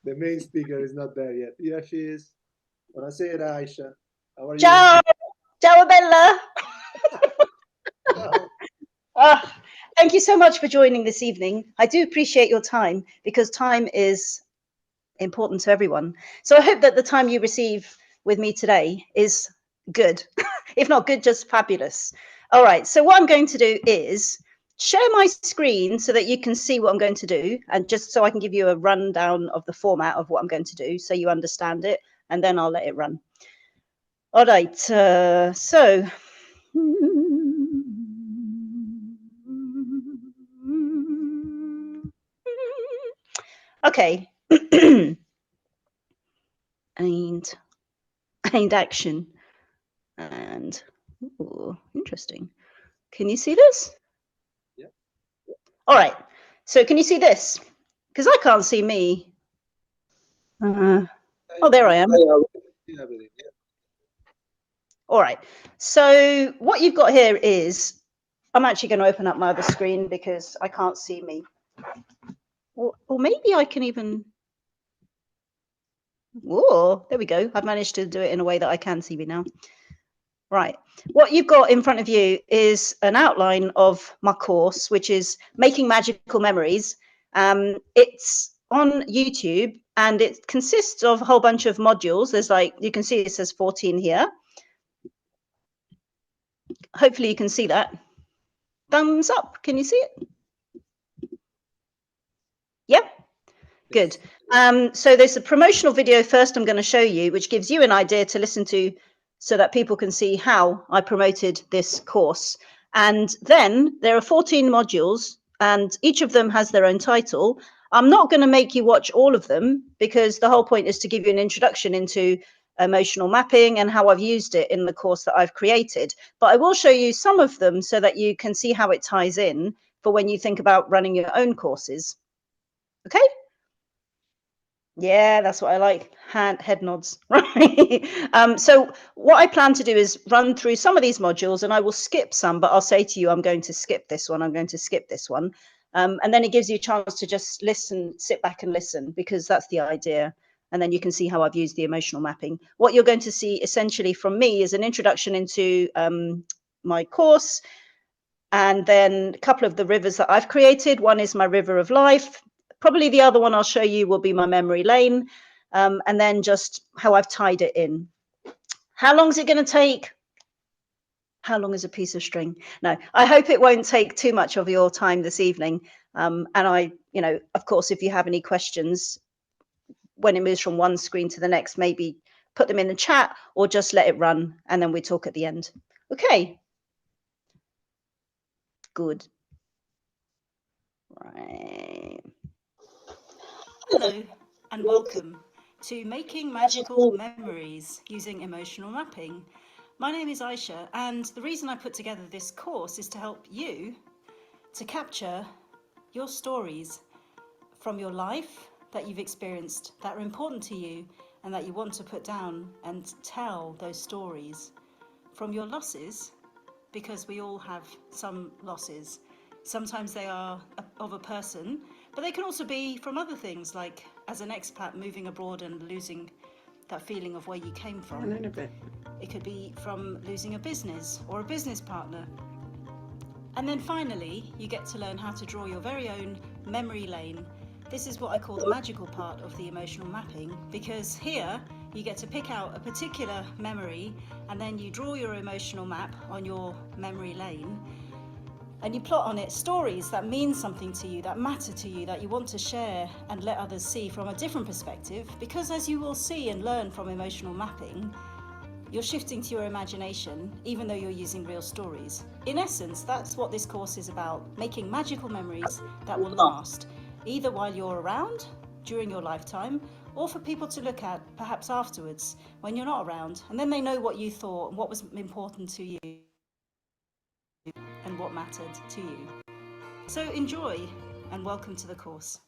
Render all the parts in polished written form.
The main speaker is not there yet. Here she is. Buonasera, Aisha. How are you? Ciao! Ciao, Bella! Thank you so much for joining this evening. I do appreciate your time because time is important to everyone. So I hope that the time you receive with me today is good. If not good, just fabulous. All right, so what I'm going to do is share my screen so that you can see what I'm going to do, and just so I can give you a rundown of the format of what I'm going to do so you understand it, and then I'll let it run. All right, so okay. and action, and ooh, interesting. Can you see this? Yeah. All right, so can you see this? Because I can't see me. Oh, there I am. All right, so what you've got here is, I'm actually going to open up my other screen because I can't see me. Or maybe I can even, whoa, there we go. I've managed to do it in a way that I can see me now. Right, what you've got in front of you is an outline of my course, which is Making Magical Memories. It's on YouTube and it consists of a whole bunch of modules. There's like, you can see it says 14 here. Hopefully you can see that. Thumbs up, can you see it? Yeah, good. So there's a promotional video first I'm going to show you, which gives you an idea to listen to so that people can see how I promoted this course. And then there are 14 modules and each of them has their own title. I'm not going to make you watch all of them because the whole point is to give you an introduction into emotional mapping and how I've used it in the course that I've created. But I will show you some of them so that you can see how it ties in for when you think about running your own courses. Okay? Yeah, that's what I like. Head nods. Right. So what I plan to do is run through some of these modules and I will skip some, but I'll say to you, I'm going to skip this one. I'm going to skip this one. And then it gives you a chance to just listen, sit back and listen, because that's the idea. And then you can see how I've used the emotional mapping. What you're going to see essentially from me is an introduction into my course, and then a couple of the rivers that I've created. One is my river of life. Probably the other one I'll show you will be my memory lane, and then just how I've tied it in. How long is it going to take? How long is a piece of string? No, I hope it won't take too much of your time this evening. And I, of course, if you have any questions when it moves from one screen to the next, maybe put them in the chat or just let it run and then we talk at the end. Okay. Good. Right. Hello and welcome to Making Magical Memories using emotional mapping. My name is Aisha, and the reason I put together this course is to help you to capture your stories from your life that you've experienced that are important to you and that you want to put down and tell those stories, from your losses, because we all have some losses. Sometimes they are of a person, but they can also be from other things, like as an expat moving abroad and losing that feeling of where you came from. It could be from losing a business or a business partner. And then finally, you get to learn how to draw your very own memory lane. This is what I call the magical part of the emotional mapping, because here you get to pick out a particular memory and then you draw your emotional map on your memory lane and you plot on it stories that mean something to you, that matter to you, that you want to share and let others see from a different perspective. Because as you will see and learn from emotional mapping, you're shifting to your imagination, even though you're using real stories. In essence, that's what this course is about, making magical memories that will last, either while you're around, during your lifetime, or for people to look at perhaps afterwards, when you're not around, and then they know what you thought and what was important to you and what mattered to you. So enjoy and welcome to the course.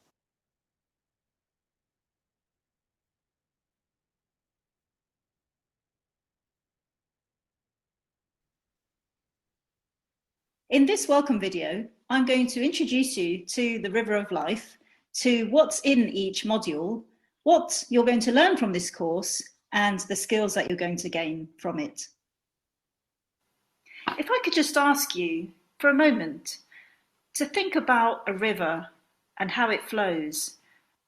In this welcome video, I'm going to introduce you to the River of Life, to what's in each module, what you're going to learn from this course and the skills that you're going to gain from it. If I could just ask you for a moment to think about a river and how it flows.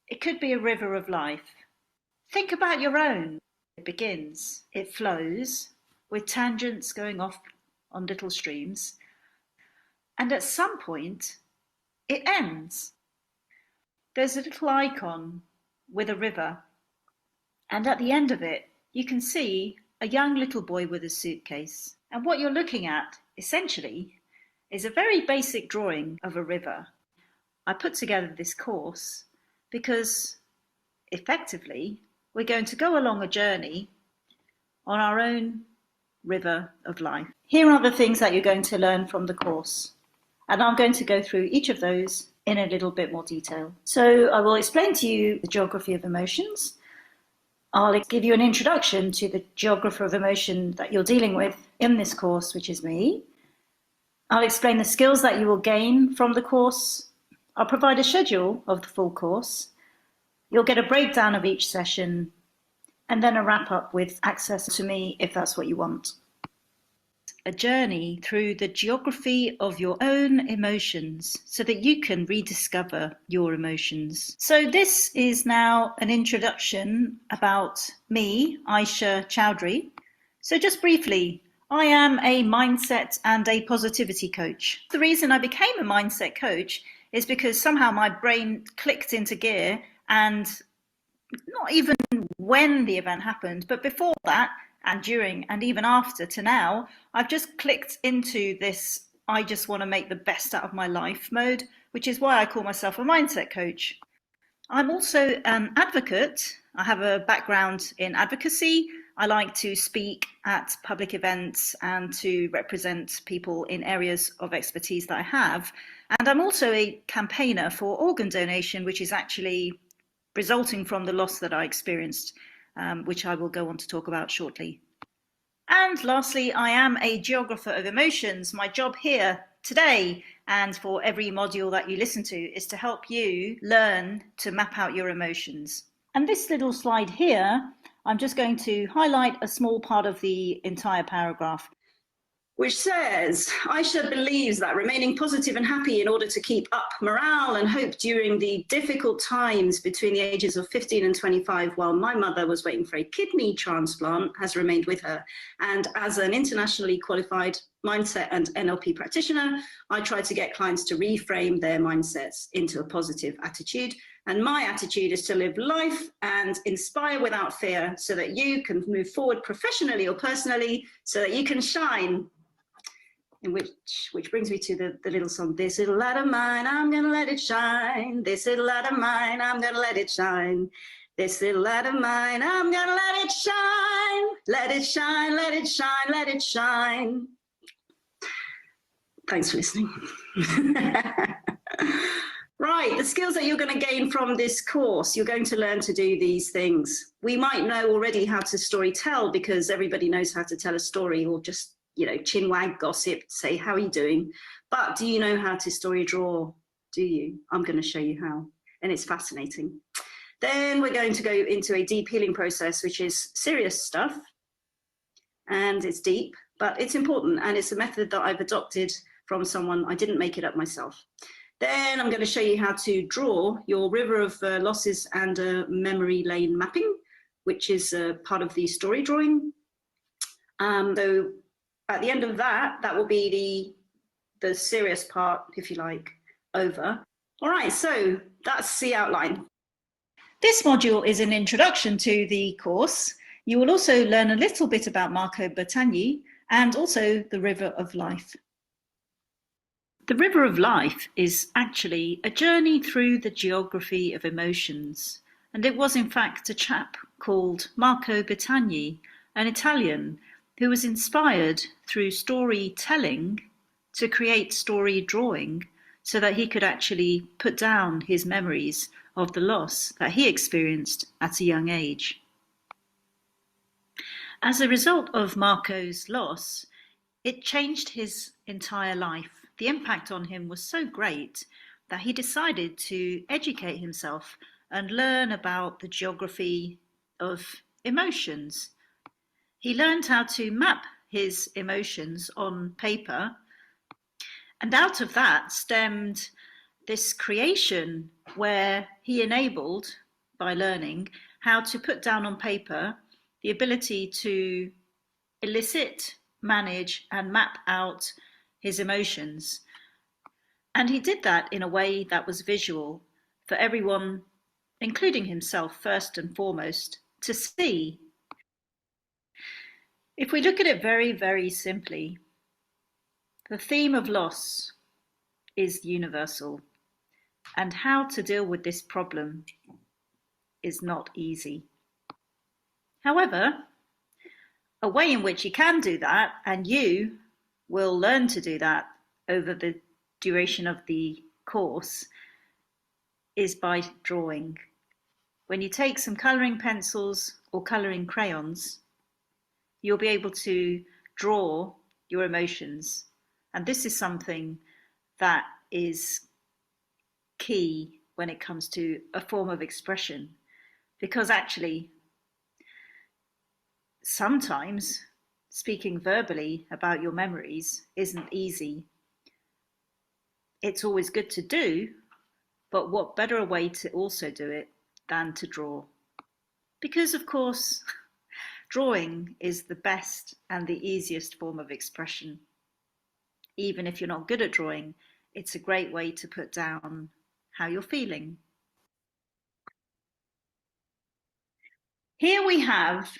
It could be a river of life. Think about your own. It begins, it flows with tangents going off on little streams, and at some point it ends. There's a little icon with a river, and at the end of it you can see a young little boy with a suitcase. And what you're looking at essentially is a very basic drawing of a river. I put together this course because effectively we're going to go along a journey on our own river of life. Here are the things that you're going to learn from the course, and I'm going to go through each of those in a little bit more detail. So I will explain to you the geography of emotions. I'll give you an introduction to the geographer of emotion that you're dealing with in this course, which is me. I'll explain the skills that you will gain from the course. I'll provide a schedule of the full course. You'll get a breakdown of each session, and then a wrap up with access to me if that's what you want. A journey through the geography of your own emotions so that you can rediscover your emotions. So this is now an introduction about me, AISHA CHAUDHRI. So just briefly, I am a mindset and a positivity coach. The reason I became a mindset coach is because somehow my brain clicked into gear, and not even when the event happened, but before that and during and even after to now, I've just clicked into this I just want to make the best out of my life mode, which is why I call myself a mindset coach. I'm also an advocate. I have a background in advocacy. I like to speak at public events and to represent people in areas of expertise that I have. And I'm also a campaigner for organ donation, which is actually resulting from the loss that I experienced, which I will go on to talk about shortly. And lastly, I am a geographer of emotions. My job here today and for every module that you listen to is to help you learn to map out your emotions. And this little slide here, I'm just going to highlight a small part of the entire paragraph, which says, AISHA believes that remaining positive and happy in order to keep up morale and hope during the difficult times between the ages of 15 and 25 while my mother was waiting for a kidney transplant has remained with her. And as an internationally qualified mindset and NLP practitioner, I try to get clients to reframe their mindsets into a positive attitude. And my attitude is to live life and inspire without fear so that you can move forward professionally or personally, so that you can shine. In which brings me to the little song, this little light of mine, I'm gonna let it shine. This little light of mine, I'm gonna let it shine. This little light of mine, I'm gonna let it shine. Let it shine, let it shine, let it shine. Thanks for listening. Right, the skills that you're going to gain from this course, you're going to learn to do these things. We might know already how to story tell because everybody knows how to tell a story, or just, you know, chin wag, gossip, say, how are you doing? But do you know how to story draw? Do you? I'm going to show you how, and it's fascinating. Then we're going to go into a deep healing process, which is serious stuff, and it's deep, but it's important, and it's a method that I've adopted from someone. I didn't make it up myself. Then I'm going to show you how to draw your river of losses and memory lane mapping, which is part of the story drawing. So at the end of that, that will be the serious part, if you like, over. All right, so that's the outline. This module is an introduction to the course. You will also learn a little bit about Marco Bertagni and also the River of Life. The River of Life is actually a journey through the geography of emotions, and it was in fact a chap called Marco Bertagni, an Italian, who was inspired through storytelling to create story drawing so that he could actually put down his memories of the loss that he experienced at a young age. As a result of Marco's loss, it changed his entire life. The impact on him was so great that he decided to educate himself and learn about the geography of emotions. He learned how to map his emotions on paper, and out of that stemmed this creation where he enabled, by learning, how to put down on paper the ability to elicit, manage, and map out his emotions. And he did that in a way that was visual for everyone, including himself first and foremost, to see. If we look at it very, very simply, the theme of loss is universal, and how to deal with this problem is not easy. However, a way in which you can do that, and you will learn to do that over the duration of the course, is by drawing. When you take some colouring pencils or colouring crayons, you'll be able to draw your emotions. And this is something that is key when it comes to a form of expression, because actually, sometimes speaking verbally about your memories isn't easy. It's always good to do, but what better a way to also do it than to draw? Because, of course, drawing is the best and the easiest form of expression. Even if you're not good at drawing, it's a great way to put down how you're feeling. Here we have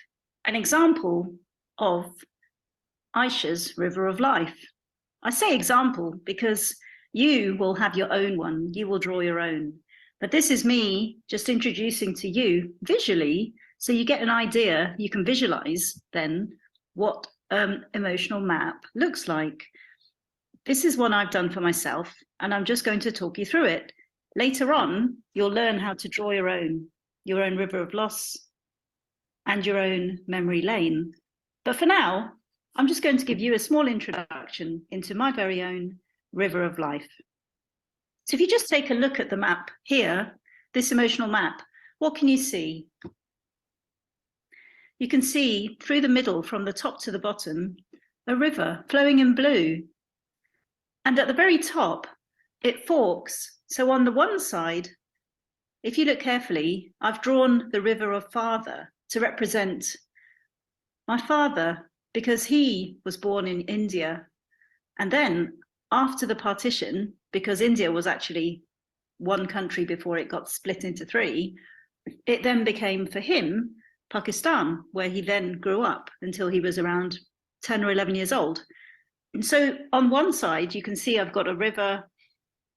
an example of AISHA's River of Life. I say example because you will have your own one, you will draw your own. But this is me just introducing to you visually, so you get an idea, you can visualize then what emotional map looks like. This is one I've done for myself, and I'm just going to talk you through it. Later on, you'll learn how to draw your own river of loss and your own memory lane. But for now, I'm just going to give you a small introduction into my very own river of life. So if you just take a look at the map here, this emotional map, what can you see? You can see through the middle, from the top to the bottom, a river flowing in blue. And at the very top, it forks. So on the one side, if you look carefully, I've drawn the river of father to represent my father, because he was born in India. And then after the partition, because India was actually one country before it got split into three, it then became for him Pakistan, where he then grew up until he was around 10 or 11 years old. And so on one side, you can see I've got a river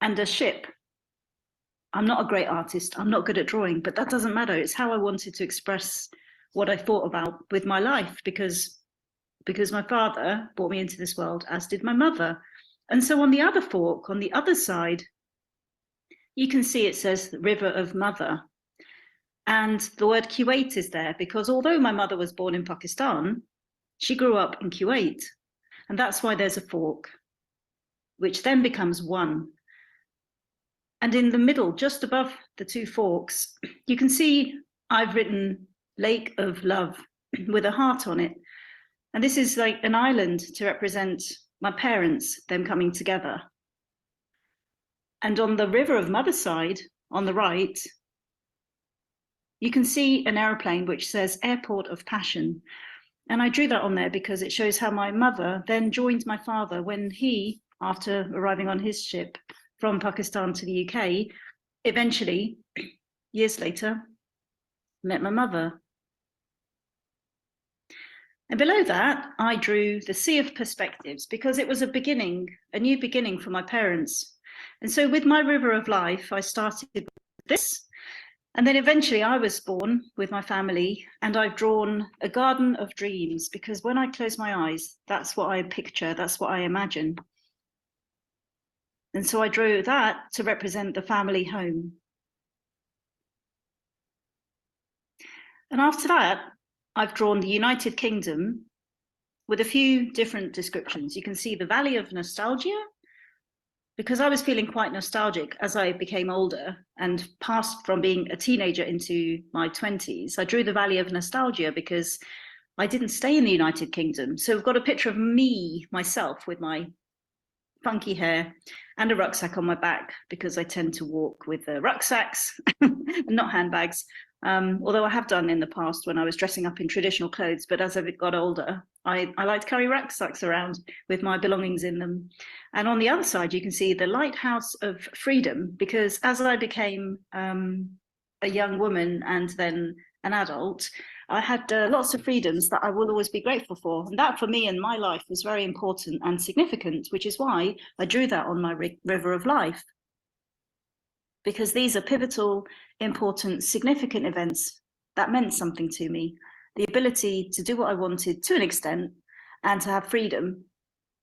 and a ship. I'm not a great artist, I'm not good at drawing, but that doesn't matter. It's how I wanted to express what I thought about with my life, because my father brought me into this world, as did my mother. And so on the other fork, on the other side, you can see it says the River of Mother. And the word Kuwait is there because although my mother was born in Pakistan, she grew up in Kuwait. And that's why there's a fork, which then becomes one. And in the middle, just above the two forks, you can see I've written Lake of Love with a heart on it. And this is like an island to represent my parents, them coming together. And on the River of Mother side, on the right, you can see an aeroplane which says Airport of Passion. And I drew that on there because it shows how my mother then joined my father when he, after arriving on his ship from Pakistan to the UK, eventually, years later, met my mother. And below that, I drew the Sea of Perspectives because it was a beginning, a new beginning for my parents. And so with my River of Life, I started with this. And then eventually I was born with my family, and I've drawn a garden of dreams because when I close my eyes, that's what I picture, that's what I imagine. And so I drew that to represent the family home. And after that, I've drawn the United Kingdom with a few different descriptions. You can see the Valley of Nostalgia, because I was feeling quite nostalgic as I became older and passed from being a teenager into my 20s. I drew the Valley of Nostalgia because I didn't stay in the United Kingdom. So we've got a picture of me, myself, with my funky hair and a rucksack on my back, because I tend to walk with rucksacks and not handbags. Although I have done in the past when I was dressing up in traditional clothes, but as I got older, I like to carry rucksacks around with my belongings in them. And on the other side, you can see the Lighthouse of Freedom, because as I became a young woman and then an adult, I had lots of freedoms that I will always be grateful for. And that for me in my life was very important and significant, which is why I drew that on my river of life. Because these are pivotal, important, significant events that meant something to me. The ability to do what I wanted to an extent and to have freedom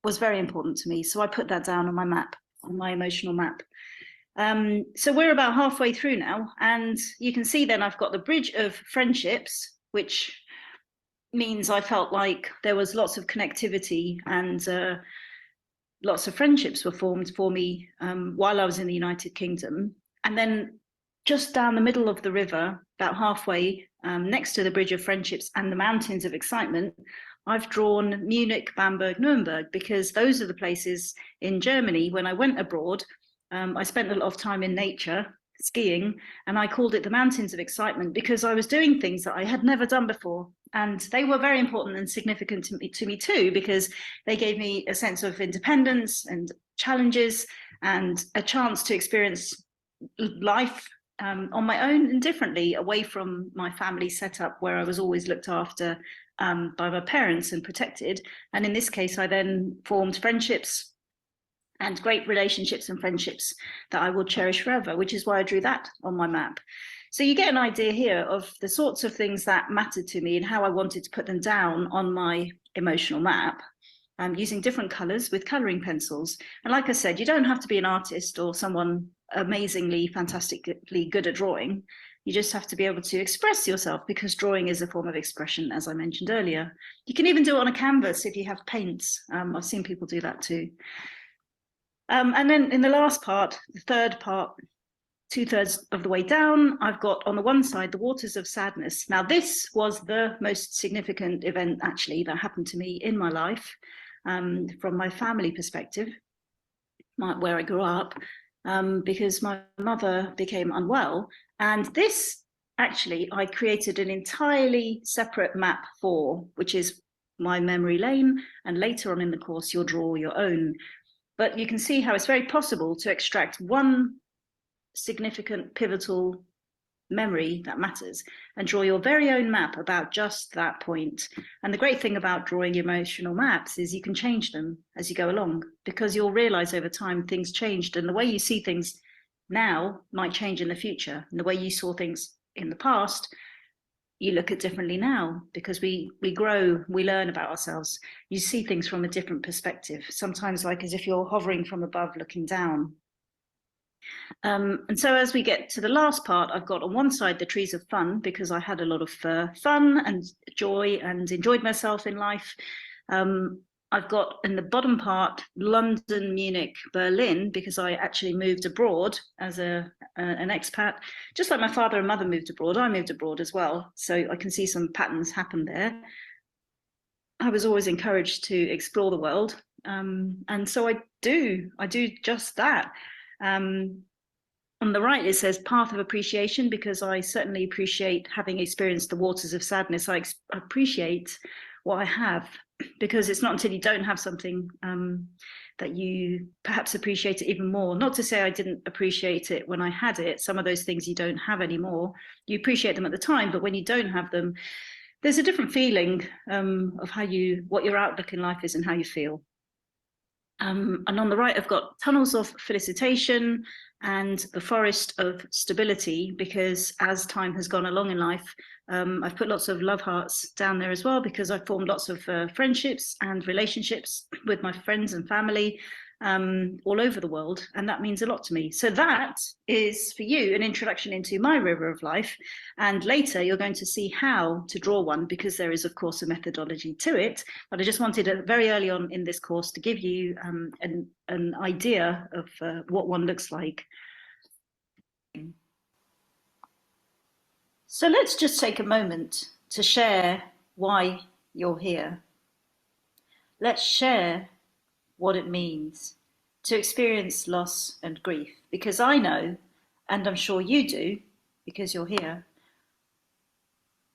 was very important to me. So I put that down on my map, on my emotional map. So we're about halfway through now, and you can see then I've got the bridge of friendships, which means I felt like there was lots of connectivity and lots of friendships were formed for me while I was in the United Kingdom. And then just down the middle of the river, about halfway, next to the Bridge of Friendships and the Mountains of Excitement, I've drawn Munich, Bamberg, Nuremberg, because those are the places in Germany. When I went abroad, I spent a lot of time in nature, skiing, and I called it the Mountains of Excitement because I was doing things that I had never done before. And they were very important and significant to me too, because they gave me a sense of independence and challenges and a chance to experience life on my own and differently, away from my family setup where I was always looked after by my parents and protected. And in this case, I then formed friendships and great relationships and friendships that I will cherish forever, which is why I drew that on my map. So you get an idea here of the sorts of things that mattered to me and how I wanted to put them down on my emotional map, using different colors with coloring pencils. And like I said, you don't have to be an artist or someone amazingly, fantastically good at drawing. You just have to be able to express yourself, because drawing is a form of expression, as I mentioned earlier. You can even do it on a canvas if you have paints. I've seen people do that too. And then in the last part, the third part, 2/3 of the way down, I've got on the one side the Waters of Sadness. Now, this was the most significant event actually that happened to me in my life, from my family perspective, where I grew up, because my mother became unwell. And this actually I created an entirely separate map for, which is my memory lane. And later on in the course, you'll draw your own. But you can see how it's very possible to extract one significant pivotal memory that matters and draw your very own map about just that point. And the great thing about drawing emotional maps is you can change them as you go along, because you'll realize over time things changed, and the way you see things now might change in the future, and the way you saw things in the past you look at differently now, because we grow, we learn about ourselves. You see things from a different perspective, sometimes like as if you're hovering from above looking down. And so as we get to the last part, I've got on one side the trees of fun, because I had a lot of fun and joy and enjoyed myself in life. I've got in the bottom part London, Munich, Berlin, because I actually moved abroad as an expat. Just like my father and mother moved abroad, I moved abroad as well. So I can see some patterns happen there. I was always encouraged to explore the world. And so I do just that. On the right, it says Path of Appreciation, because I certainly appreciate having experienced the waters of sadness. I appreciate what I have, because it's not until you don't have something that you perhaps appreciate it even more. Not to say I didn't appreciate it when I had it. Some of those things you don't have anymore. You appreciate them at the time, but when you don't have them, there's a different feeling of what your outlook in life is and how you feel. And on the right, I've got Tunnels of Felicitation and the Forest of Stability, because as time has gone along in life, I've put lots of love hearts down there as well, because I've formed lots of friendships and relationships with my friends and family. all over the world, and that means a lot to me. So that is, for you, an introduction into my river of life, and later you're going to see how to draw one, because there is, of course, a methodology to it. But I just wanted very early on in this course to give you an idea of what one looks like. So let's just take a moment to share why you're here. Let's share what it means to experience loss and grief, because I know, and I'm sure you do, because you're here,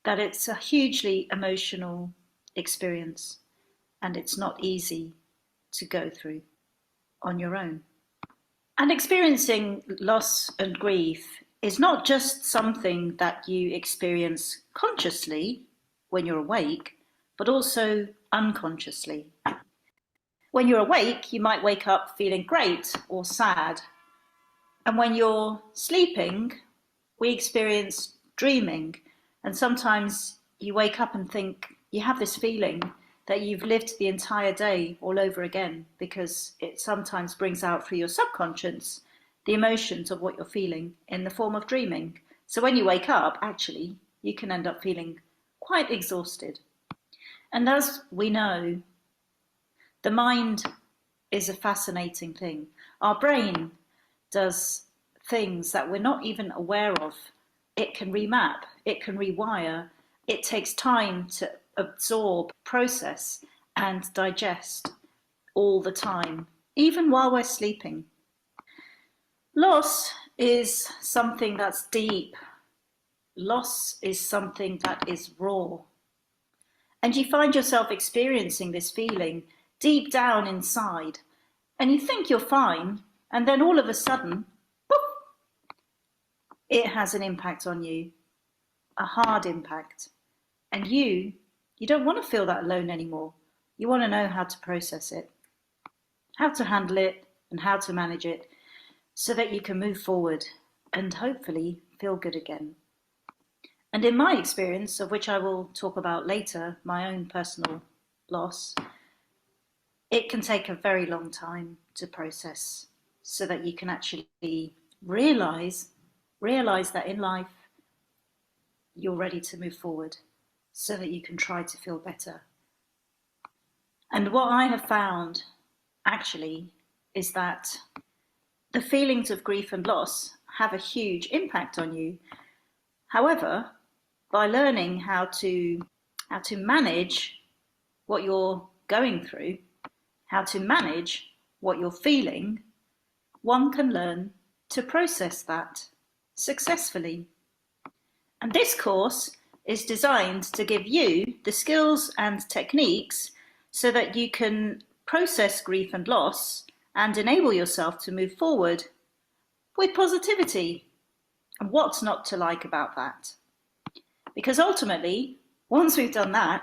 that it's a hugely emotional experience and it's not easy to go through on your own. And experiencing loss and grief is not just something that you experience consciously when you're awake, but also unconsciously. When you're awake, you might wake up feeling great or sad. And when you're sleeping, we experience dreaming. And sometimes you wake up and think, you have this feeling that you've lived the entire day all over again, because it sometimes brings out through your subconscious the emotions of what you're feeling in the form of dreaming. So when you wake up, actually, you can end up feeling quite exhausted. And as we know, the mind is a fascinating thing. Our brain does things that we're not even aware of. It can remap, it can rewire. It takes time to absorb, process, and digest all the time, even while we're sleeping. Loss is something that's deep. Loss is something that is raw. And you find yourself experiencing this feeling deep down inside, and you think you're fine, and then all of a sudden, poof, it has an impact on you, a hard impact. And you don't want to feel that alone anymore. You want to know how to process it, how to handle it, and how to manage it, so that you can move forward and hopefully feel good again. And in my experience, of which I will talk about later, my own personal loss, it can take a very long time to process, so that you can actually realize that in life you're ready to move forward, so that you can try to feel better. And what I have found actually is that the feelings of grief and loss have a huge impact on you. However, by learning how to manage what you're going through, how to manage what you're feeling, one can learn to process that successfully. And this course is designed to give you the skills and techniques so that you can process grief and loss and enable yourself to move forward with positivity. And what's not to like about that? Because ultimately, once we've done that,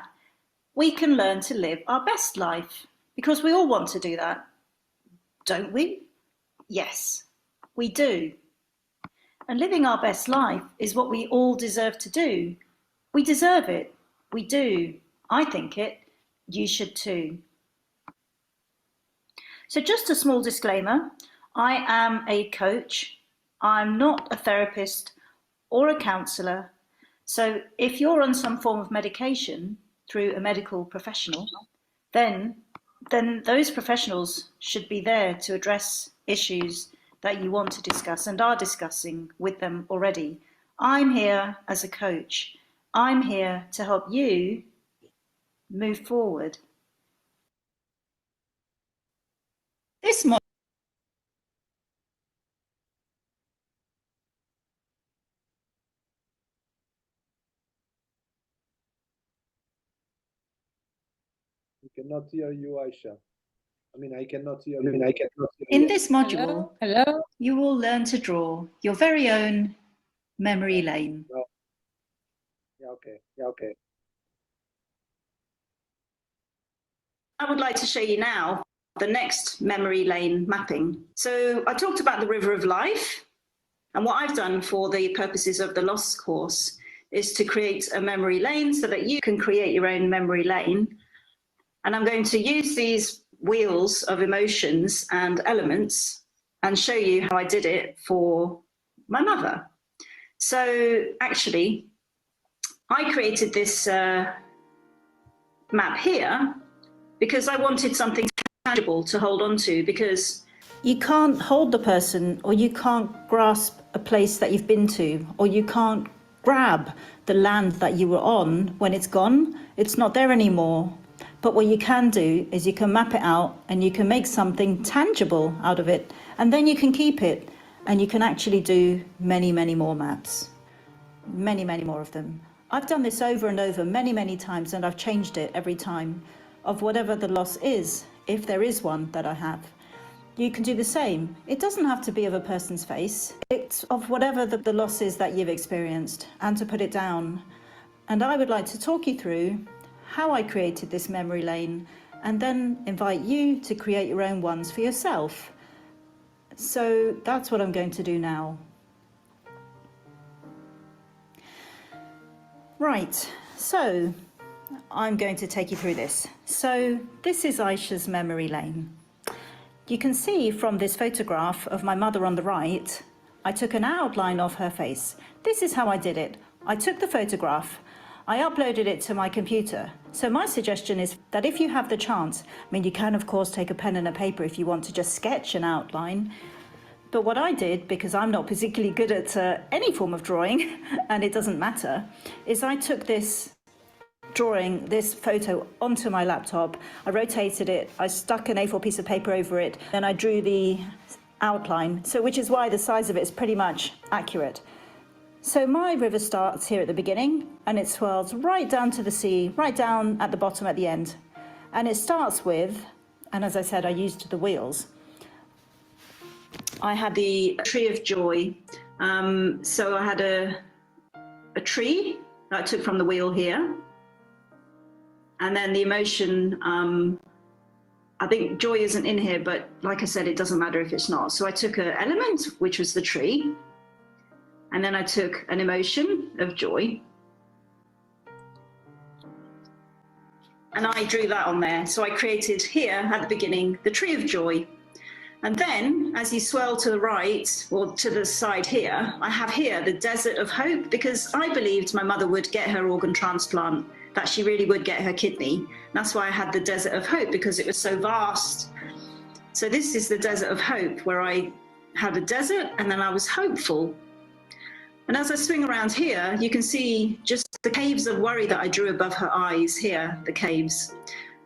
we can learn to live our best life, because we all want to do that, don't we? Yes, we do. And living our best life is what we all deserve to do. We deserve it. We do. I think it. You should too. So just a small disclaimer, I am a coach. I'm not a therapist or a counsellor. So if you're on some form of medication through a medical professional, then those professionals should be there to address issues that you want to discuss and are discussing with them already. I'm here as a coach. I'm here to help you move forward. This model We cannot hear you, Aisha. I cannot hear you. In this module, Hello. you will learn to draw your very own memory lane. No. Yeah, okay. I would like to show you now the next memory lane mapping. So I talked about the river of life, and what I've done for the purposes of the loss course is to create a memory lane so that you can create your own memory lane. And I'm going to use these wheels of emotions and elements and show you how I did it for my mother. So actually, I created this map here because I wanted something tangible to hold on to, because you can't hold the person, or you can't grasp a place that you've been to, or you can't grab the land that you were on when it's gone. It's not there anymore. But what you can do is you can map it out and you can make something tangible out of it, and then you can keep it, and you can actually do many, many more maps. Many, many more of them. I've done this over and over many times, and I've changed it every time, of whatever the loss is, if there is one that I have. You can do the same. It doesn't have to be of a person's face. It's of whatever the loss is that you've experienced, and to put it down. And I would like to talk you through how I created this memory lane, and then invite you to create your own ones for yourself. So that's what I'm going to do now. Right, so I'm going to take you through this. So this is AISHA's memory lane. You can see from this photograph of my mother on the right, I took an outline of her face. This is how I did it. I took the photograph, I uploaded it to my computer. So my suggestion is that if you have the chance, I mean, you can of course take a pen and a paper if you want to just sketch an outline. But what I did, because I'm not particularly good at any form of drawing, and it doesn't matter, is I took this drawing, this photo, onto my laptop. I rotated it, I stuck an A4 piece of paper over it, and I drew the outline, so which is why the size of it is pretty much accurate. So my river starts here at the beginning, and it swirls right down to the sea, right down at the bottom at the end. And it starts with, and as I said, I used the wheels. I had the tree of joy. So I had a tree that I took from the wheel here. And then the emotion, I think joy isn't in here, but like I said, it doesn't matter if it's not. So I took an element, which was the tree. And then I took an emotion of joy. And I drew that on there. So I created here at the beginning, the tree of joy. And then as you swirl to the right, or to the side here, I have here the desert of hope, because I believed my mother would get her organ transplant, that she really would get her kidney. That's why I had the desert of hope, because it was so vast. So this is the desert of hope, where I had a desert and then I was hopeful. And as I swing around here, you can see just the caves of worry that I drew above her eyes here, the caves.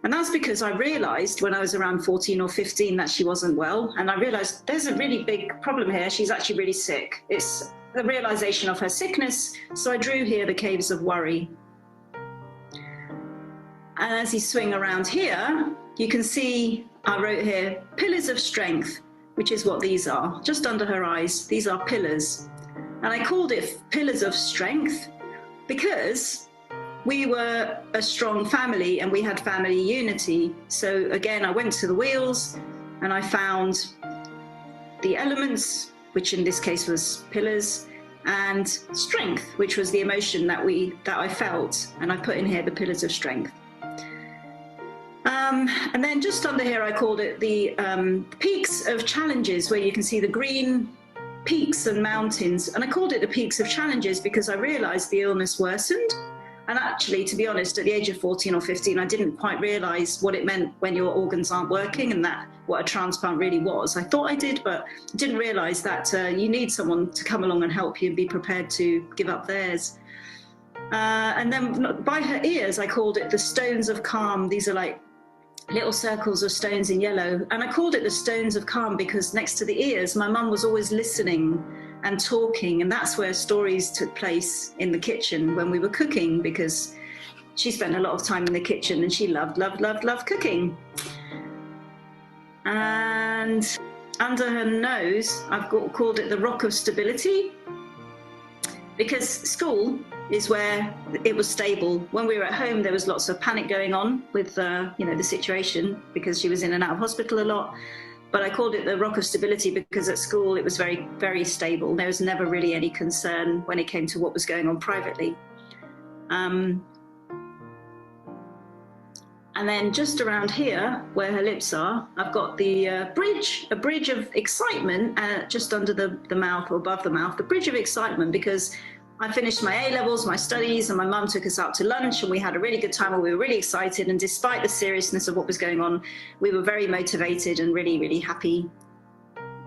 And that's because I realized when I was around 14 or 15 that she wasn't well. And I realized there's a really big problem here. She's actually really sick. It's the realization of her sickness. So I drew here the caves of worry. And as you swing around here, you can see I wrote here, pillars of strength, which is what these are, just under her eyes. These are pillars. And I called it pillars of strength because we were a strong family and we had family unity. So again, I went to the wheels and I found the elements, which in this case was pillars, and strength, which was the emotion that I felt. And I put in here the pillars of strength. And then just under here, I called it the peaks of challenges, where you can see the green peaks and mountains. And I called it the peaks of challenges because I realized the illness worsened. And actually, to be honest, at the age of 14 or 15, I didn't quite realize what it meant when your organs aren't working and that what a transplant really was. I thought I did, but I didn't realize that you need someone to come along and help you and be prepared to give up theirs. And then by her ears, I called it the stones of calm. These are like little circles of stones in yellow. And I called it the stones of calm because next to the ears, my mum was always listening and talking. And that's where stories took place in the kitchen when we were cooking, because she spent a lot of time in the kitchen and she loved cooking. And under her nose, I've called it the rock of stability, because school is where it was stable. When we were at home, there was lots of panic going on with the situation, because she was in and out of hospital a lot. But I called it the rock of stability because at school it was very, very stable. There was never really any concern when it came to what was going on privately. And And then just around here, where her lips are, I've got the a bridge of excitement just under the mouth or above the mouth, the bridge of excitement, because I finished my A-levels, my studies, and my mum took us out to lunch, and we had a really good time, and we were really excited. And despite the seriousness of what was going on, we were very motivated and really, really happy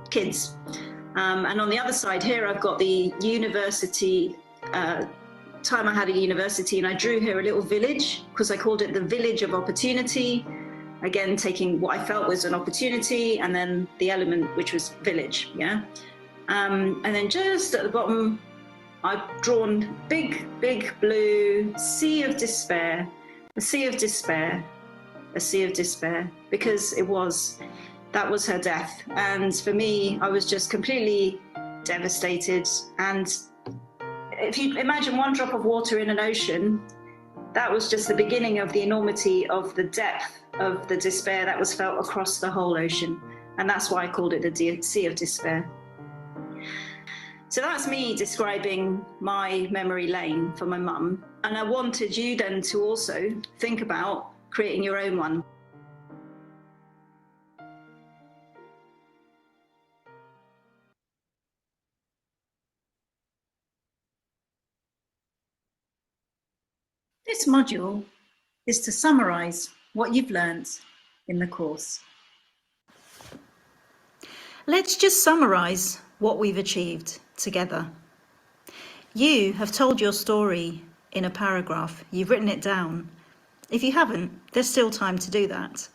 kids. And on the other side here, I've got the university time I had at university, and I drew here a little village because I called it the village of opportunity. Again, taking what I felt was an opportunity, and then the element which was village, yeah. And then just at the bottom, I've drawn big, big blue sea of despair, a sea of despair, a sea of despair, because that was her death. And for me, I was just completely devastated. And if you imagine one drop of water in an ocean, that was just the beginning of the enormity of the depth of the despair that was felt across the whole ocean. And that's why I called it the Sea of Despair. So that's me describing my memory lane for my mum. And I wanted you then to also think about creating your own one. This module is to summarize what you've learnt in the course. Let's just summarize what we've achieved together. You have told your story in a paragraph. You've written it down. If you haven't, there's still time to do that.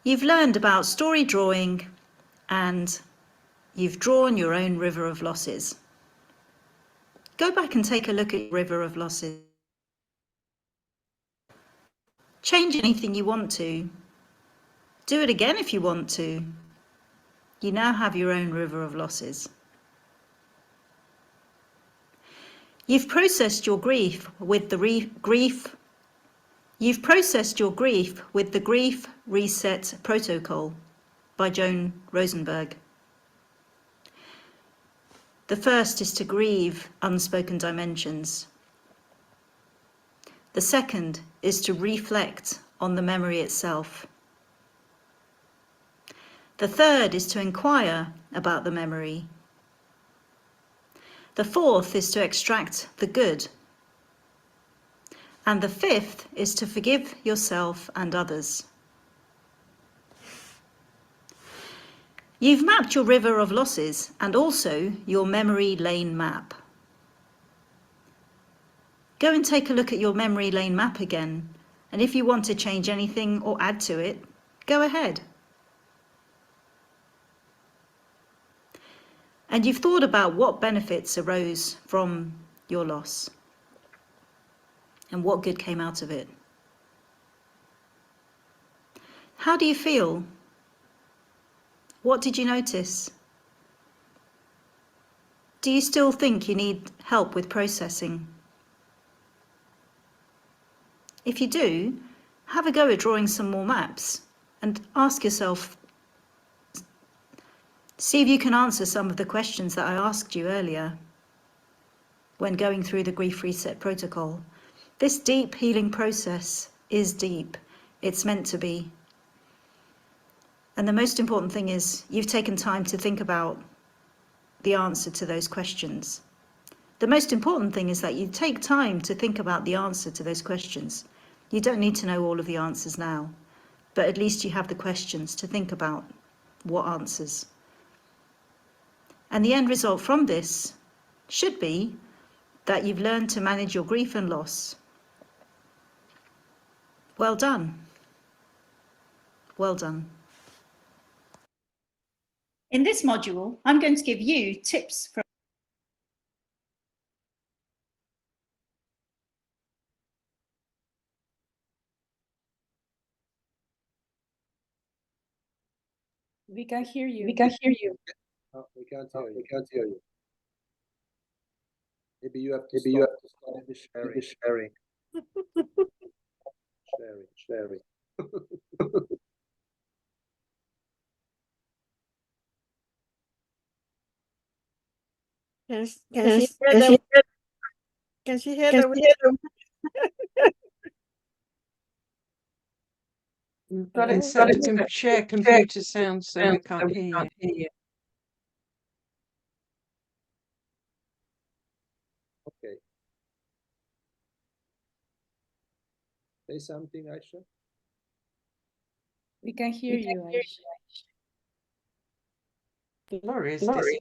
You've learned about story drawing, and you've drawn your own river of losses. Go back and take a look at your river of losses. Change anything you want to. Do it again if you want to. You now have your own river of losses. You've processed your grief with the Grief Reset Protocol by Joan Rosenberg. The first is to grieve unspoken dimensions. The second is to reflect on the memory itself. The third is to inquire about the memory. The fourth is to extract the good. And the fifth is to forgive yourself and others. You've mapped your river of losses and also your memory lane map. Go and take a look at your memory lane map again, and if you want to change anything or add to it, go ahead. And you've thought about what benefits arose from your loss and what good came out of it. How do you feel? What did you notice? Do you still think you need help with processing? If you do, have a go at drawing some more maps and ask yourself, see if you can answer some of the questions that I asked you earlier when going through the Grief Reset Protocol. This deep healing process is deep. It's meant to be. And the most important thing is you've taken time to think about the answer to those questions. The most important thing is that you take time to think about the answer to those questions. You don't need to know all of the answers now, but at least you have the questions to think about what answers. And the end result from this should be that you've learned to manage your grief and loss. Well done. Well done. In this module, I'm going to give you tips from We can hear you. Oh, we can't hear you. We can't hear you. Maybe you have to stop the sharing. Sharing. Can she hear the You've got it set to share computer sound, so we can't hear you. Okay. Say something, Aisha. We can hear you, Aisha. Gloria's disappeared.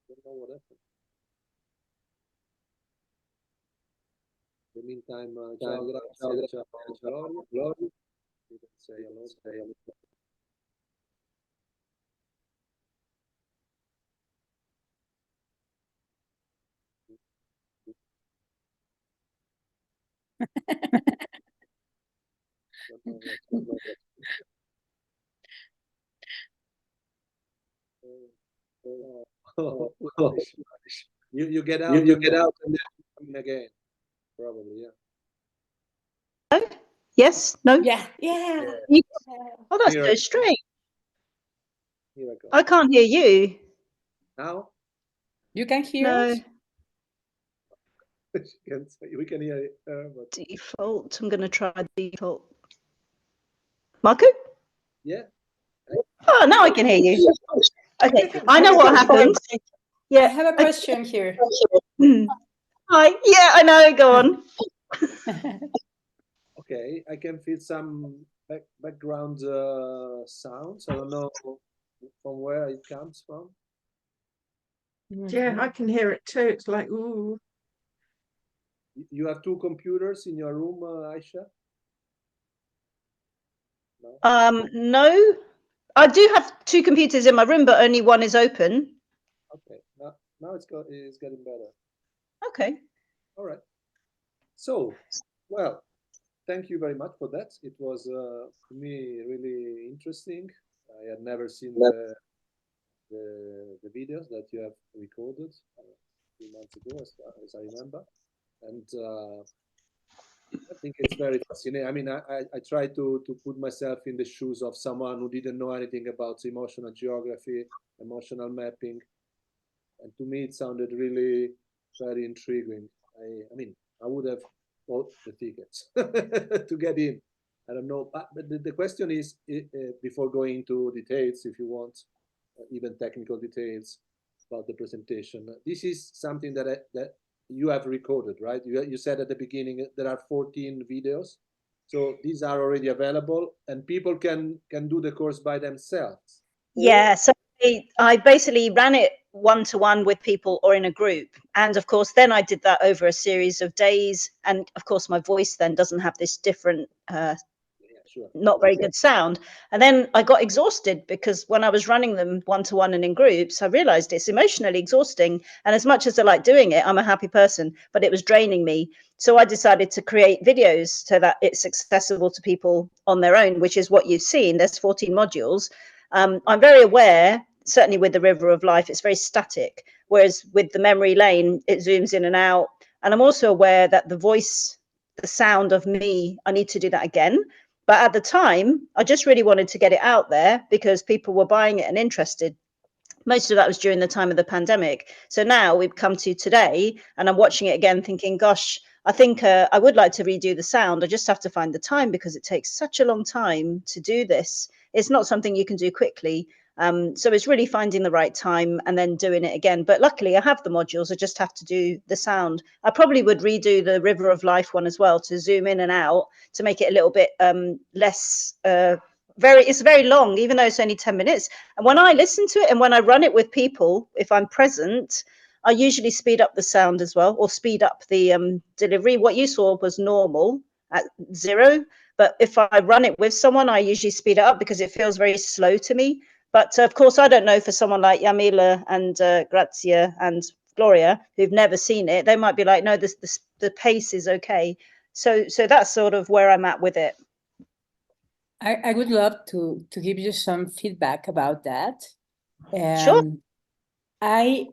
Don't know what happened. In the meantime, ciao, Gloria. You can say hello. You get out. You get out and then come in again. Probably, yeah. No? Yes? No? Yeah. You- Oh, that's Here so I- strange. Here I go. I can't hear you. Now You can hear No. us? we can hear her, but Default. I'm going to try default. Marco? yeah. Oh, now I can hear you. Okay, I know what happened. I Yeah. have a question here. Hi. Yeah, I know. Go on. Okay, I can feel some background sounds. I don't know from where it comes from. Yeah, I can hear it too. It's like, ooh. You have two computers in your room, Aisha? No? No. I do have two computers in my room, but only one is open. Okay, now it's getting better. Okay. All right. So, well, thank you very much for that. It was for me really interesting. I had never seen the videos that you have recorded a few months ago, as I remember, and I think it's very fascinating. I mean, I try to put myself in the shoes of someone who didn't know anything about emotional geography, emotional mapping, and to me it sounded really very intriguing. I mean, I would have bought the tickets to get in. I don't know, but the question is, before going into details, if you want, even technical details about the presentation, this is something that you have recorded, right? You said at the beginning there are 14 videos, so these are already available, and people can do the course by themselves. Yeah. So I basically ran it one-to-one with people or in a group. And of course, then I did that over a series of days. And of course, my voice then doesn't have this different Yeah, sure. not very good sound. And then I got exhausted because when I was running them one-to-one and in groups, I realized it's emotionally exhausting. And as much as I like doing it, I'm a happy person, but it was draining me. So I decided to create videos so that it's accessible to people on their own, which is what you've seen. There's 14 modules. I'm very aware, certainly with the River of Life, it's very static. Whereas with the memory lane, it zooms in and out. And I'm also aware that the voice, the sound of me, I need to do that again. But at the time, I just really wanted to get it out there because people were buying it and interested. Most of that was during the time of the pandemic. So now we've come to today and I'm watching it again thinking, gosh, I think I would like to redo the sound. I just have to find the time because it takes such a long time to do this. It's not something you can do quickly. So it's really finding the right time and then doing it again. But luckily I have the modules. I just have to do the sound. I probably would redo the River of Life one as well to zoom in and out to make it a little bit less it's very long, even though it's only 10 minutes. And when I listen to it and when I run it with people, if I'm present, I usually speed up the sound as well, or speed up the delivery. What you saw was normal at 0. But if I run it with someone, I usually speed it up because it feels very slow to me. But of course, I don't know for someone like Yamila and Grazia and Gloria, who've never seen it, they might be like, no, the pace is okay. So that's sort of where I'm at with it. I would love to give you some feedback about that. Sure. I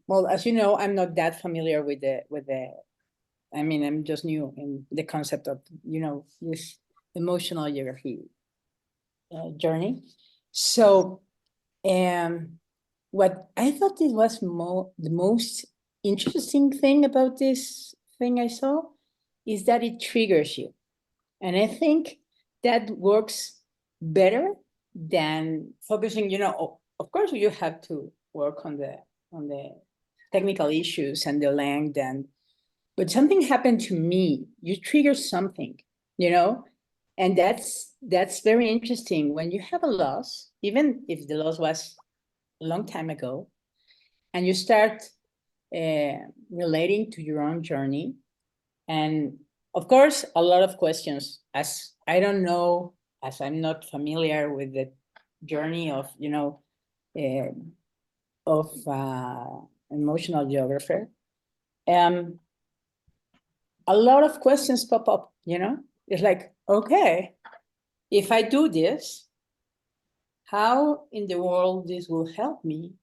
well, as you know, I'm not that familiar with the I mean, I'm just new in the concept of, this emotional geography journey. So what I thought it was the most interesting thing about this thing I saw is that it triggers you. And I think that works better than focusing, of course you have to work on the technical issues and the length, but something happened to me. You trigger something, and that's very interesting. When you have a loss, even if the loss was a long time ago, and you start relating to your own journey, and of course, a lot of questions, as I don't know, as I'm not familiar with the journey of, emotional geographer. A lot of questions pop up, It's like, okay, if I do this, how in the world this will help me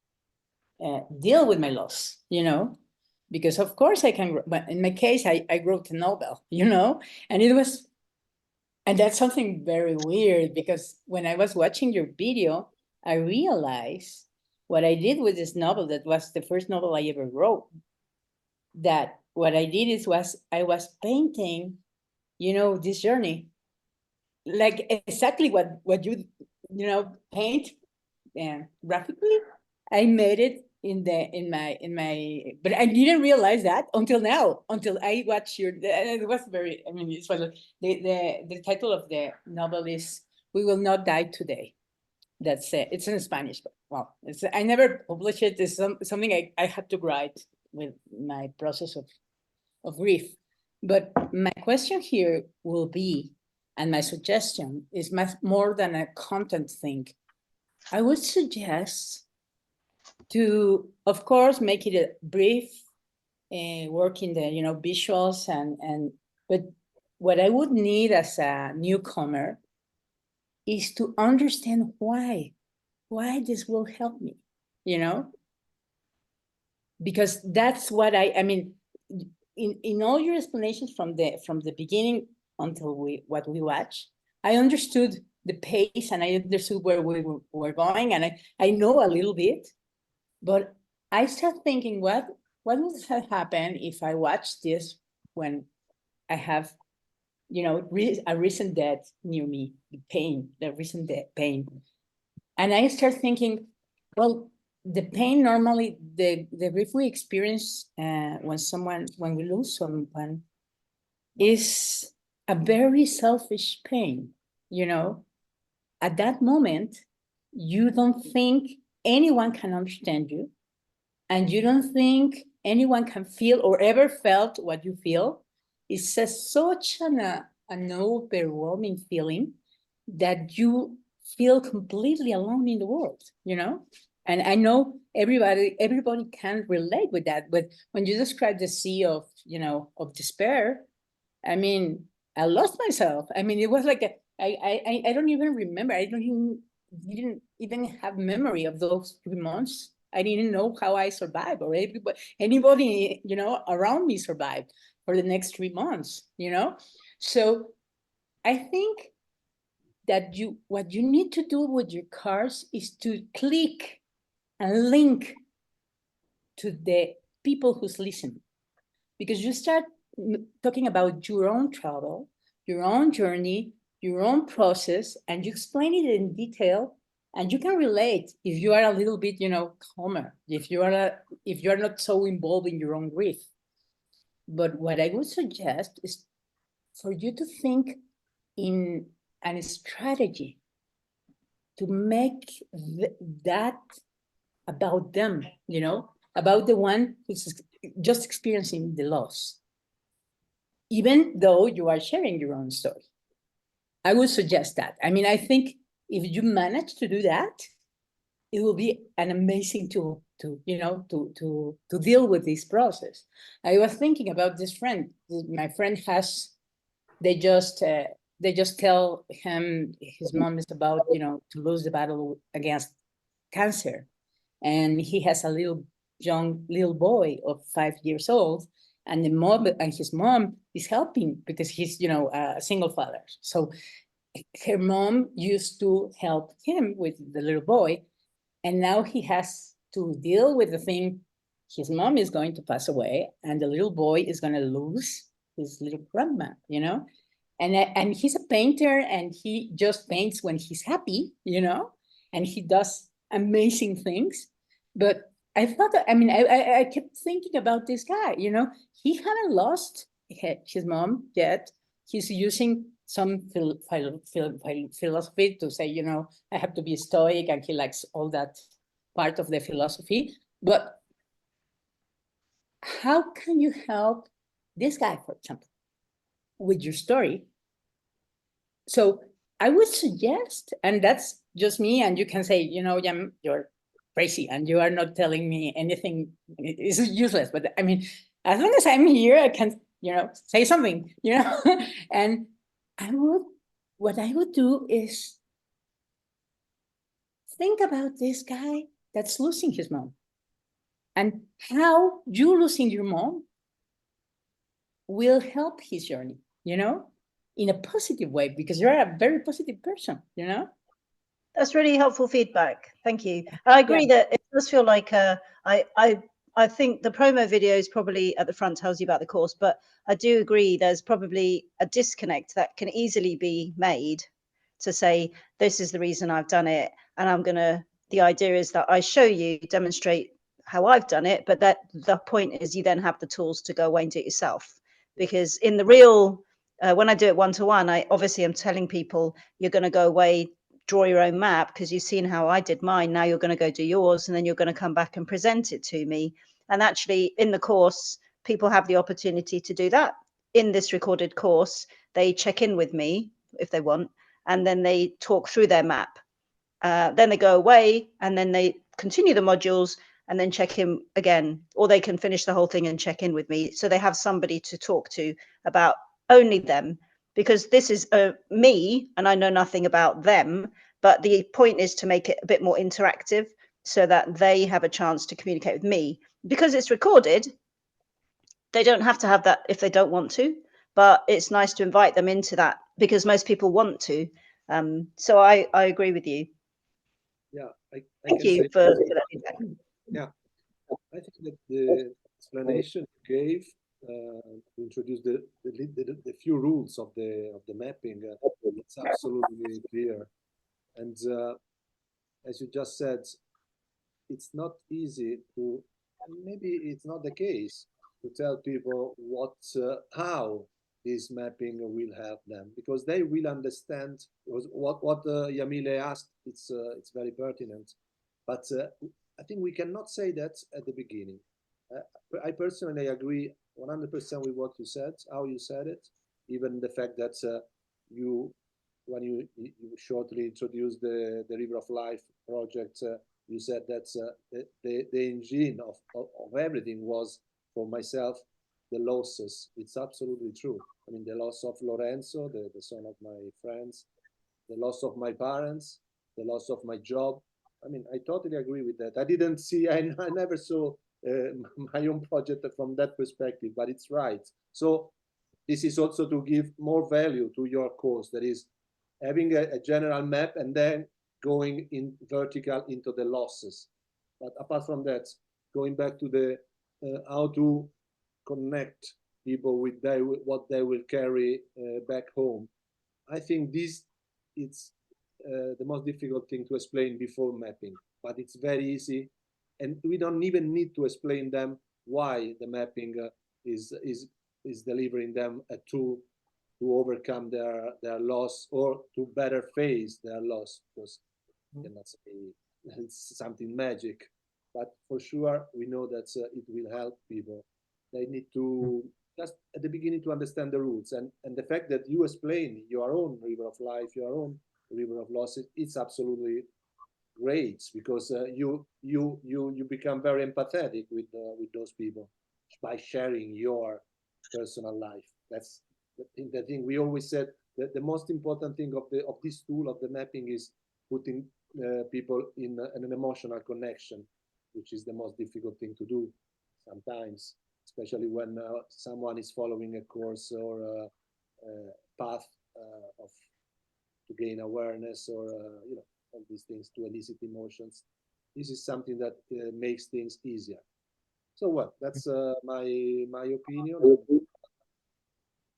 deal with my loss, Because of course I can, but in my case, I wrote a novel, and it was, and that's something very weird, because when I was watching your video, I realized what I did with this novel, that was the first novel I ever wrote, that what I did I was painting, this journey, like exactly what you, paint graphically. I made it in my, but I didn't realize that until now, until I watched your, and it was very, I mean, it's funny. The title of the novel is "We Will Not Die Today." That's it. It's in Spanish, but well, I never published it. It's something I had to write with my process of grief. But my question here will be, and my suggestion is much more than a content thing. I would suggest to, of course, make it a brief, work in the, visuals but what I would need as a newcomer is to understand why this will help me, because that's what I mean, in all your explanations from the beginning until what we watch, I understood the pace and I understood where we were going, and I know a little bit, but I start thinking, what would have happened if I watched this when I have, a recent death near me, the recent pain. And I start thinking, well, the pain normally, the grief we experience when we lose someone is a very selfish pain, At that moment, you don't think anyone can understand you, and you don't think anyone can feel or ever felt what you feel. It's such an overwhelming feeling that you feel completely alone in the world, And I know everybody can relate with that. But when you describe the sea of, of despair, I mean, I lost myself. I mean, it was like I don't even remember. I didn't even have memory of those 3 months. I didn't know how I survived, or anybody, around me survived for the next 3 months, So I think that what you need to do with your cards is to click and link to the people who's listening, because you start talking about your own travel, your own journey, your own process, and you explain it in detail, and you can relate if you are a little bit, calmer, if you are not so involved in your own grief. But what I would suggest is for you to think in a strategy to make that about them, about the one who's just experiencing the loss, even though you are sharing your own story. I would suggest that. I mean, I think if you manage to do that, it will be an amazing tool to deal with this process. I was thinking about this friend. My friend they just tell him his mom is about, to lose the battle against cancer. And he has a young boy of 5 years old, and his mom is helping because he's, a single father. So her mom used to help him with the little boy, and now he has to deal with the thing, his mom is going to pass away and the little boy is going to lose his little grandma, you know? And he's a painter and he just paints when he's happy, you know? And he does amazing things. But I thought, I kept thinking about this guy, you know? He hadn't lost his mom yet. He's using some philosophy to say, you know, I have to be stoic, and he likes all that part of the philosophy. But how can you help this guy, for example, with your story? So I would suggest, and that's just me, and you can say, you know, you're crazy and you are not telling me anything, it's useless. But I mean, as long as I'm here, I can, you know, say something, you know. And what I would do is think about this guy that's losing his mom and how you losing your mom will help his journey, you know, in a positive way, because you're a very positive person, you know. That's really helpful feedback. Thank you. I agree that it does feel like I think the promo video is probably at the front tells you about the course, but I do agree there's probably a disconnect that can easily be made to say, this is the reason I've done it. And the idea is that I show you, demonstrate how I've done it, but that the point is you then have the tools to go away and do it yourself. Because in the real, when I do it one-to-one, I obviously am telling people you're going to go away, draw your own map, because you've seen how I did mine. Now you're going to go do yours, and then you're going to come back and present it to me. And actually in the course, people have the opportunity to do that. In this recorded course, they check in with me if they want, and then they talk through their map. Then they go away and then they continue the modules and then check in again, or they can finish the whole thing and check in with me. So they have somebody to talk to about only them, because this is me and I know nothing about them. But the point is to make it a bit more interactive so that they have a chance to communicate with me. Because it's recorded, they don't have to have that if they don't want to, but it's nice to invite them into that because most people want to. So I agree with you. Yeah, I Thank can you say, for that feedback. yeah, I think that the explanation you gave to introduce the few rules of the mapping, it's absolutely clear. And as you just said, it's not easy to, and maybe it's not the case, to tell people how this mapping will help them, because they will understand what Yamile asked. It's very pertinent, but I think we cannot say that at the beginning. I personally agree 100% with what you said, how you said it, even the fact that you, when you shortly introduced the River of Life project, you said that the engine of everything was, for myself, the losses. It's absolutely true. I mean, the loss of Lorenzo, the son of my friends, the loss of my parents, the loss of my job. I mean, I totally agree with that. I never saw my own project from that perspective, but it's right. So this is also to give more value to your course. That is having a general map and then going in vertical into the losses. But apart from that, going back to the how to connect people with what they will carry back home, I think this it's the most difficult thing to explain before mapping, but it's very easy, and we don't even need to explain them why the mapping is delivering them a tool to overcome their loss or to better face their loss, because you cannot say it's something magic, but for sure we know that it will help people. They need to just at the beginning to understand the rules, and the fact that you explain your own river of life, your own river of losses, it's absolutely great, because you become very empathetic with those people by sharing your personal life. That's the thing we always said, that the most important thing of this tool of the mapping is putting people in an emotional connection, which is the most difficult thing to do sometimes, especially when someone is following a course or a path of to gain awareness, or all these things to elicit emotions. this is something that makes things easier. So what? That's my opinion.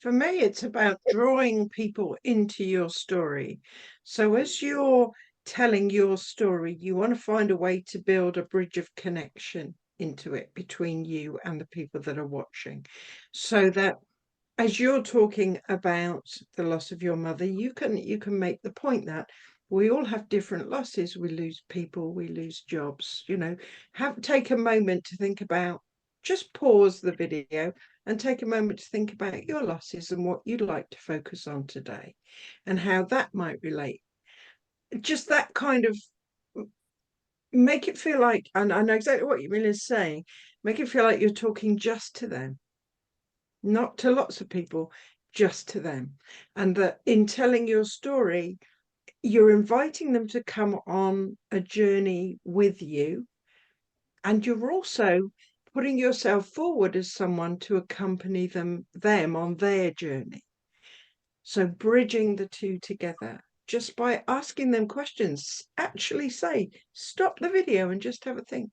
For me, it's about drawing people into your story. So as you're telling your story, you want to find a way to build a bridge of connection into it between you and the people that are watching, so that as you're talking about the loss of your mother, you can make the point that we all have different losses. We lose people, we lose jobs, take a moment to think about, just pause the video and take a moment to think about your losses and what you'd like to focus on today and how that might relate. Just that kind of, make it feel like, and I know exactly what you mean is saying, make it feel like you're talking just to them, not to lots of people, just to them. And that in telling your story, you're inviting them to come on a journey with you. And you're also putting yourself forward as someone to accompany them on their journey. So bridging the two together, just by asking them questions, actually say, stop the video and just have a think.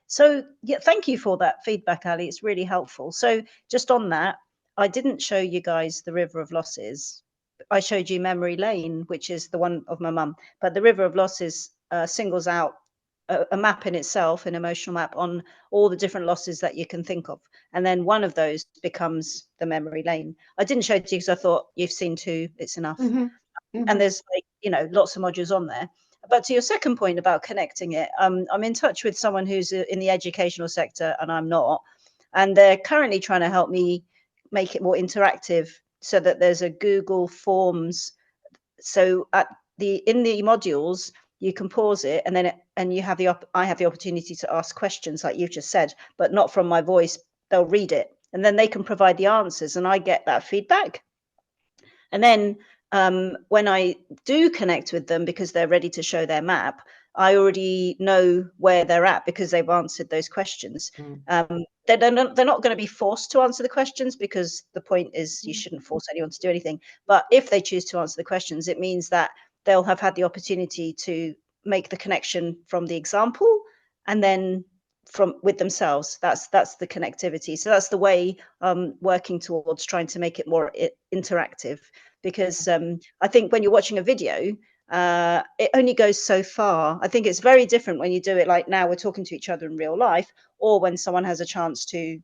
So yeah, thank you for that feedback, Ali. It's really helpful. So just on that, I didn't show you guys the River of Losses. I showed you Memory Lane, which is the one of my mum. But the River of Losses singles out a map in itself, an emotional map on all the different losses that you can think of. And then one of those becomes the Memory Lane. I didn't show it to you because I thought you've seen two, it's enough. And there's lots of modules on there. But to your second point about connecting it, I'm in touch with someone who's in the educational sector and I'm not, and they're currently trying to help me make it more interactive so that there's a Google Forms. So in the modules you can pause it and then you have I have the opportunity to ask questions like you've just said, but not from my voice. They'll read it and then they can provide the answers and I get that feedback. And then when I do connect with them because they're ready to show their map, I already know where they're at because they've answered those questions. They're not going to be forced to answer the questions because the point is you shouldn't force anyone to do anything. But if they choose to answer the questions, it means that they'll have had the opportunity to make the connection from the example and then with themselves. That's the connectivity. So that's the way working towards trying to make it more interactive, because I think when you're watching a video, it only goes so far. I think it's very different when you do it like now we're talking to each other in real life, or when someone has a chance to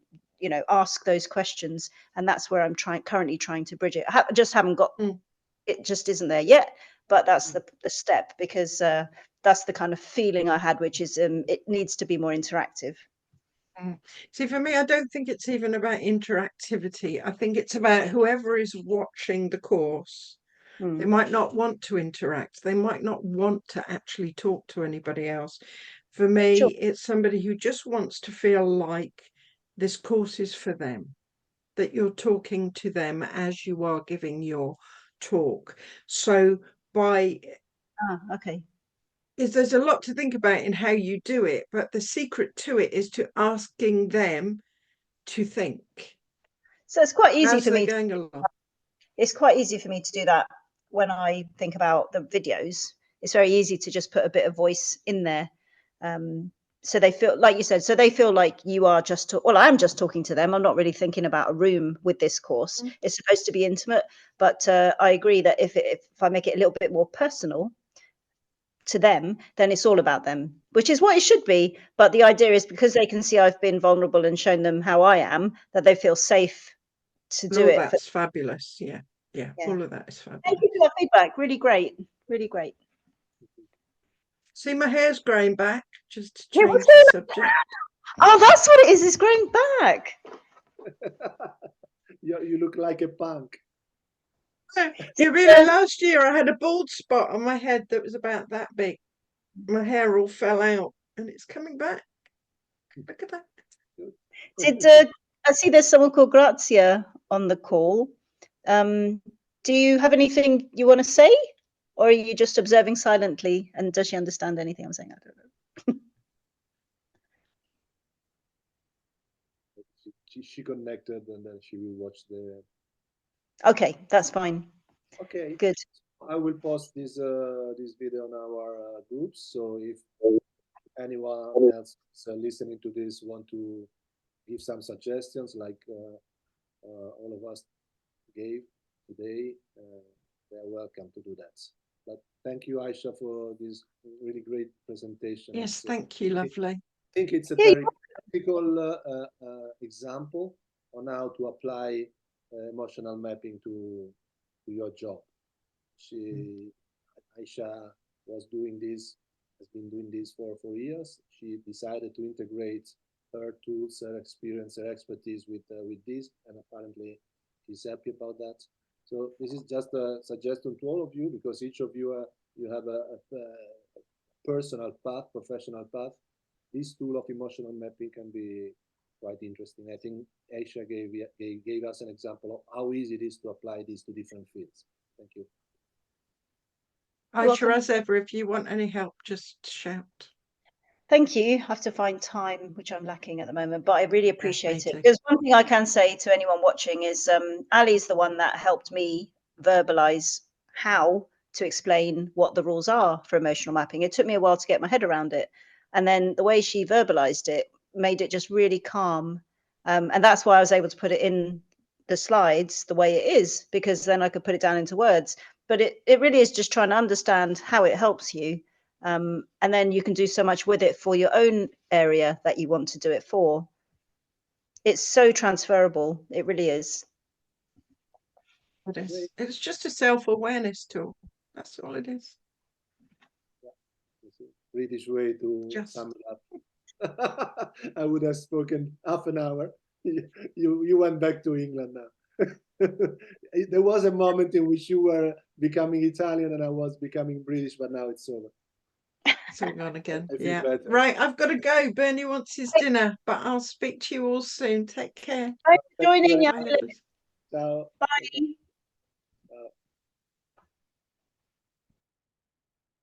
ask those questions. And that's where I'm currently trying to bridge it. I just haven't got it, just isn't there yet, but that's the step, because that's the kind of feeling I had, which is it needs to be more interactive. See, for me, I don't think it's even about interactivity. I think it's about whoever is watching the course. They might not want to interact. They might not want to actually talk to anybody else. For me, Sure. it's somebody who just wants to feel like this course is for them, that you're talking to them as you are giving your talk. So Okay. there's a lot to think about in how you do it, but the secret to it is to asking them to think. So it's quite easy How's for that me. going along? It's quite easy for me to do that when I think about the videos. It's very easy to just put a bit of voice in there. So they feel, like you said, so they feel like you are just, I'm just talking to them. I'm not really thinking about a room with this course. It's supposed to be intimate, but I agree that if I make it a little bit more personal to them, then it's all about them, which is what it should be. But the idea is because they can see I've been vulnerable and shown them how I am, that they feel safe to do all it. That's fabulous. Yeah. All of that is fabulous. Thank you for that feedback. Really great. Really great. See, my hair's growing back, just to Yeah, change the subject. Oh, that's what it is. It's growing back. You look like a punk. You really, last year I had a bald spot on my head that was about that big. My hair all fell out and it's coming back. Look at that. I see there's someone called Grazia on the call. Do you have anything you want to say? Or are you just observing silently? And does she understand anything I'm saying? I don't know. She connected and then she will watch the. Okay, that's fine. Okay, good. I will post this video on our groups. So if anyone else listening to this want to give some suggestions, like all of us gave today, they're welcome to do that. But thank you, Aisha, for this really great presentation. Yes, thank you, lovely. I think it's a very practical example on how to apply emotional mapping to your job. Aisha was doing this, has been doing this for 4 years. She decided to integrate her tools, her experience, her expertise with this, and apparently she's happy about that. So this is just a suggestion to all of you, because each of you you have a personal path, professional path. This tool of emotional mapping can be quite interesting. I think Aisha gave us an example of how easy it is to apply this to different fields. Thank you. Aisha, as ever, if you want any help, just shout. Thank you. I have to find time, which I'm lacking at the moment, but I really appreciate it. too. Because one thing I can say to anyone watching is Ali's the one that helped me verbalize how to explain what the rules are for emotional mapping. It took me a while to get my head around it. And then the way she verbalized it made it just really calm. And that's why I was able to put it in the slides the way it is, because then I could put it down into words. But it really is just trying to understand how it helps you. And then you can do so much with it for your own area that you want to do it for. It's so transferable. It really is. It is. It's just a self-awareness tool. That's all it is. It's a British way to Just. sum it up. I would have spoken half an hour. You went back to England now. There was a moment in which you were becoming Italian and I was becoming British, but now it's over. It's all gone again. I feel Yeah. better. Right, I've got to go. Bernie wants his dinner, but I'll speak to you all soon. Take care. Thanks for joining. Bye, lovely. Ciao. Bye.